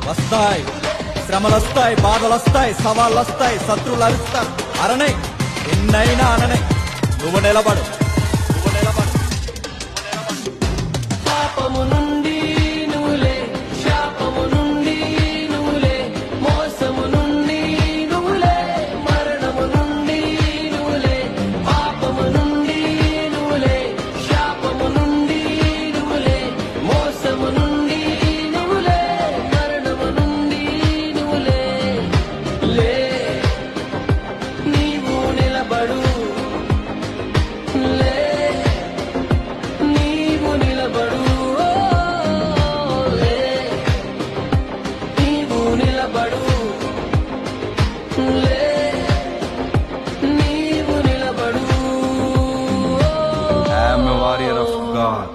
వస్తాయి శ్రమలొస్తాయి, బాధలొస్తాయి, సవాళ్ళొస్తాయి, శత్రువులు అరుస్తారు. అరణై ఎన్నైనా అననే నువ్వు నిలబడు. పాపము నుండి నువ్వులే, శాపము నుండి నువ్వులే, మోసము నుండి నువ్వులే, మరణము నుండి నువ్వులే, పాపము నుండి నువ్వులే, శాపము నుండి నువ్వులే, మోసము నుండి నువ్వులే, మరణము నుండి నువ్వులే. లే నీవు నిలబడు, లే నీవు నిలబడు, లే నీవు నిలబడు, లే నీవు నిలబడు. I am a warrior of God.